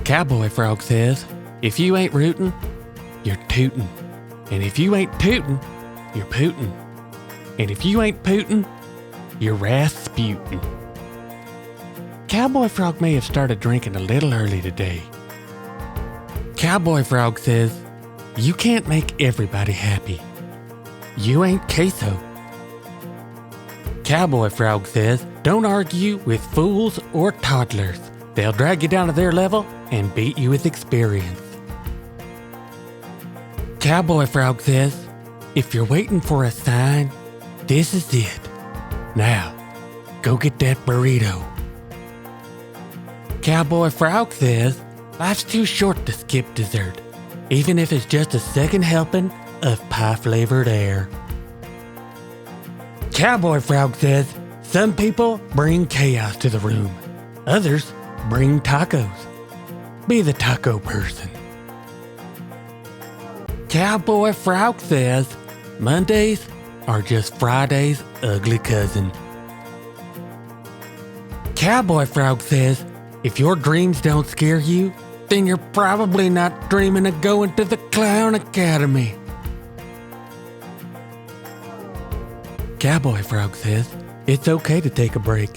Cowboy Frog says, if you ain't rootin', you're tootin'. And if you ain't tootin', you're pootin'. And if you ain't pootin', you're Rasputin. Cowboy Frog may have started drinking a little early today. Cowboy Frog says, you can't make everybody happy. You ain't queso. Cowboy Frog says, don't argue with fools or toddlers. They'll drag you down to their level and beat you with experience. Cowboy Frog says, if you're waiting for a sign, this is it. Now, go get that burrito. Cowboy Frog says, life's too short to skip dessert, even if it's just a second helping of pie-flavored air. Cowboy Frog says, some people bring chaos to the room. Others bring tacos. Be the taco person. Cowboy Frog says, Mondays are just Friday's ugly cousin. Cowboy Frog says, if your dreams don't scare you, then you're probably not dreaming of going to the Clown Academy. Cowboy Frog says, it's okay to take a break.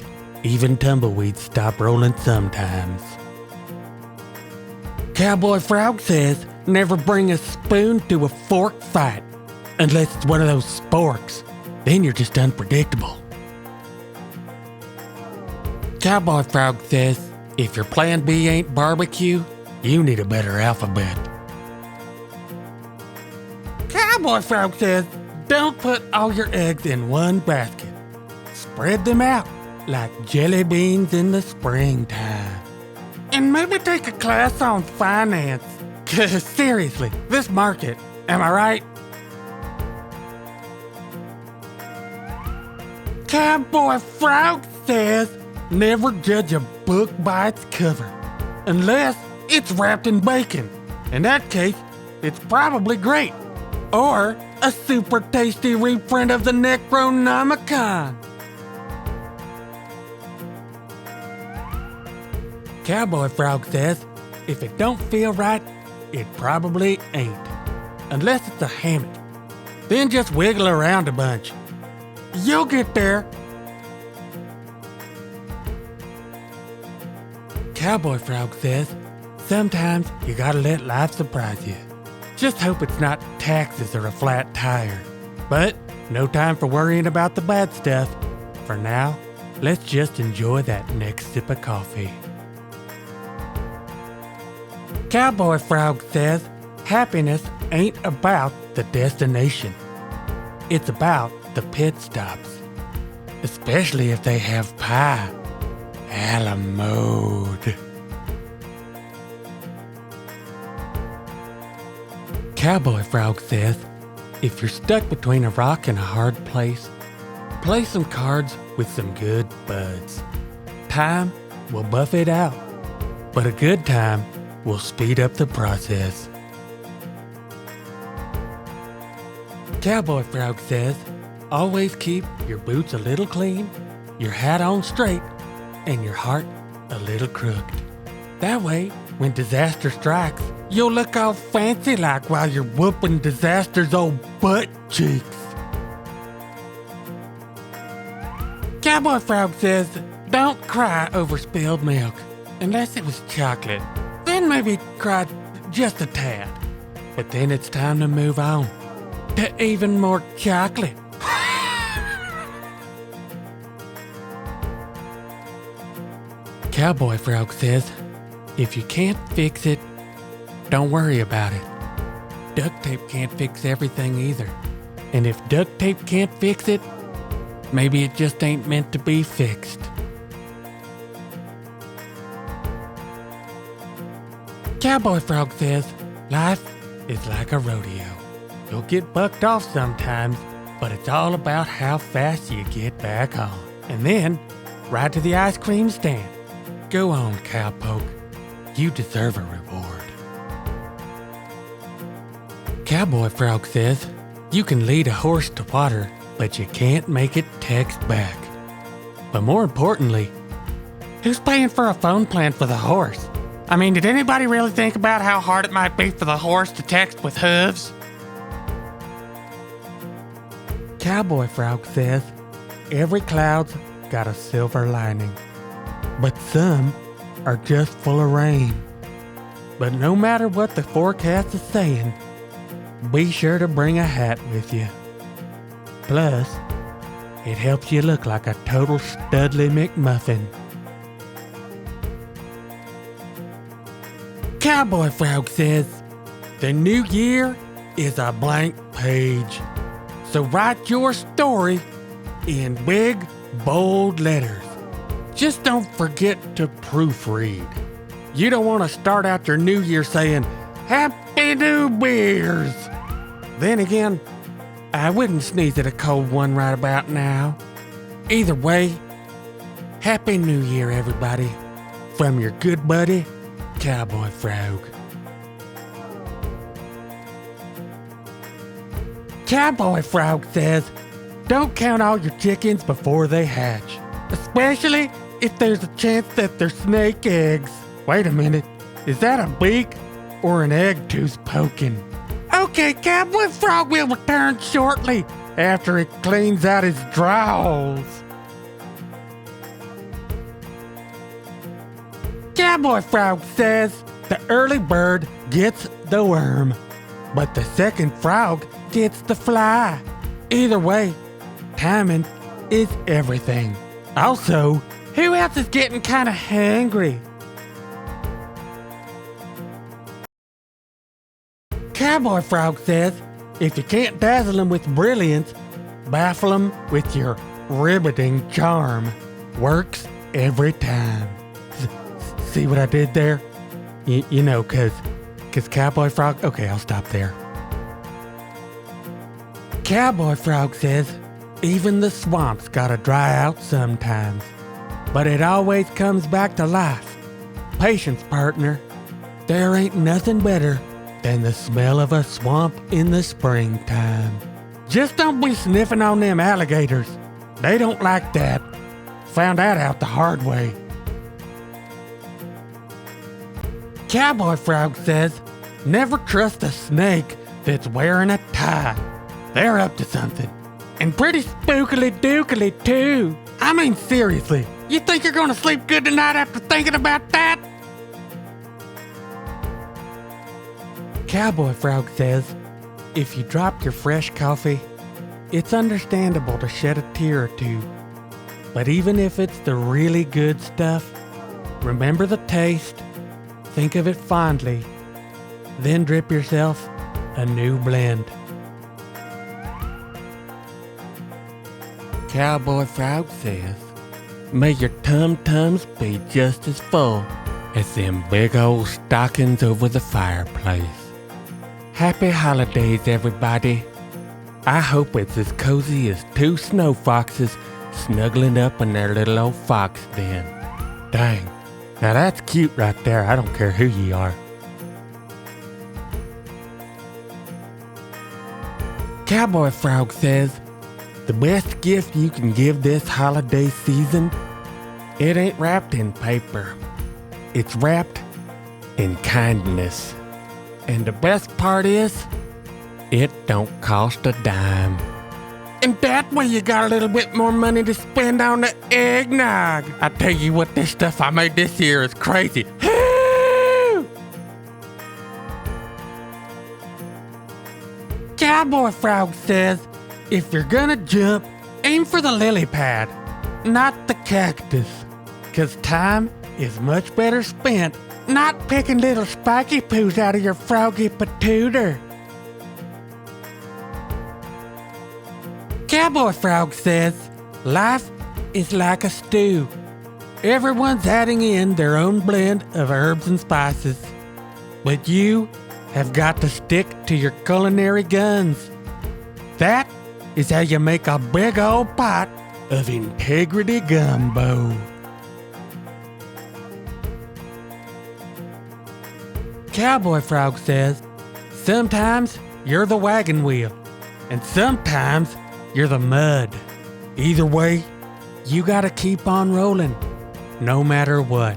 Even tumbleweeds stop rolling sometimes. Cowboy Frog says, never bring a spoon to a fork fight. Unless it's one of those sporks. Then you're just unpredictable. Cowboy Frog says, if your plan B ain't barbecue, you need a better alphabet. Cowboy Frog says, don't put all your eggs in one basket. Spread them out like jelly beans in the springtime. And maybe take a class on finance. Cause seriously, this market, am I right? Cowboy Frog says, never judge a book by its cover, unless it's wrapped in bacon. In that case, it's probably great. Or a super tasty reprint of the Necronomicon. Cowboy Frog says, if it don't feel right, it probably ain't. Unless it's a hammock. Then just wiggle around a bunch. You'll get there. Cowboy Frog says, sometimes you gotta let life surprise you. Just hope it's not taxes or a flat tire. But no time for worrying about the bad stuff. For now, let's just enjoy that next sip of coffee. Cowboy Frog says, happiness ain't about the destination. It's about the pit stops. Especially if they have pie. A la mode. Cowboy Frog says, if you're stuck between a rock and a hard place, play some cards with some good buds. Time will buff it out, but a good time will speed up the process. Cowboy Frog says, always keep your boots a little clean, your hat on straight, and your heart a little crooked. That way, when disaster strikes, you'll look all fancy like while you're whooping disaster's old butt cheeks. Cowboy Frog says, don't cry over spilled milk, unless it was chocolate. Then maybe cry just a tad. But then it's time to move on to even more chocolate. Cowboy Frog says, if you can't fix it, don't worry about it. Duct tape can't fix everything either. And if duct tape can't fix it, maybe it just ain't meant to be fixed. Cowboy Frog says, life is like a rodeo. You'll get bucked off sometimes, but it's all about how fast you get back on. And then, right to the ice cream stand. Go on, cowpoke. You deserve a reward. Cowboy Frog says, you can lead a horse to water, but you can't make it text back. But more importantly, who's paying for a phone plan for the horse? I mean, did anybody really think about how hard it might be for the horse to text with hooves? Cowboy Frog says, every cloud's got a silver lining, but some are just full of rain. But no matter what the forecast is saying, be sure to bring a hat with you. Plus, it helps you look like a total Studley McMuffin. Cowboy Frog says, the new year is a blank page. So write your story in big, bold letters. Just don't forget to proofread. You don't want to start out your new year saying, Happy New Year's. Then again, I wouldn't sneeze at a cold one right about now. Either way, Happy New Year, everybody. From your good buddy, Cowboy Frog. Cowboy Frog says, don't count all your chickens before they hatch, especially if there's a chance that they're snake eggs. Wait a minute, is that a beak or an egg tooth poking? Okay, Cowboy Frog will return shortly after it cleans out his drawers. Cowboy Frog says the early bird gets the worm, but the second frog gets the fly. Either way, timing is everything. Also, who else is getting kind of hangry? Cowboy Frog says, if you can't dazzle them with brilliance, baffle them with your ribbiting charm. Works every time. See what I did there? You know, cause Cowboy Frog... Okay, I'll stop there. Cowboy Frog says, even the swamp's gotta dry out sometimes, but it always comes back to life. Patience, partner. There ain't nothing better than the smell of a swamp in the springtime. Just don't be sniffing on them alligators. They don't like that. Found that out the hard way. Cowboy Frog says, never trust a snake that's wearing a tie. They're up to something. And pretty spookily dookily too. I mean, seriously, you think you're gonna sleep good tonight after thinking about that? Cowboy Frog says, if you drop your fresh coffee, it's understandable to shed a tear or two. But even if it's the really good stuff, remember the taste, think of it fondly, then drip yourself a new blend. Cowboy Frog says, may your tum-tums be just as full as them big old stockings over the fireplace. Happy holidays, everybody. I hope it's as cozy as two snow foxes snuggling up in their little old fox den. Dang, now that's cute right there. I don't care who ye are. Cowboy Frog says, the best gift you can give this holiday season, it ain't wrapped in paper. It's wrapped in kindness. And the best part is, it don't cost a dime. And that way you got a little bit more money to spend on the eggnog. I tell you what, this stuff I made this year is crazy. Woo! Cowboy Frog says, if you're gonna jump, aim for the lily pad, not the cactus. 'Cause time is much better spent not picking little spiky poos out of your froggy patooter. Cowboy Frog says, life is like a stew. Everyone's adding in their own blend of herbs and spices. But you have got to stick to your culinary guns. That is how you make a big old pot of integrity gumbo. Cowboy Frog says, sometimes you're the wagon wheel, and sometimes you're the mud. Either way, you gotta keep on rolling, no matter what.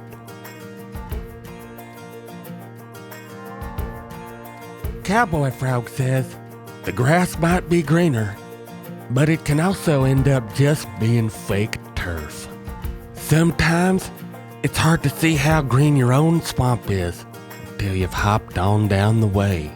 Cowboy Frog says, the grass might be greener, but it can also end up just being fake turf. Sometimes, it's hard to see how green your own swamp is until you've hopped on down the way.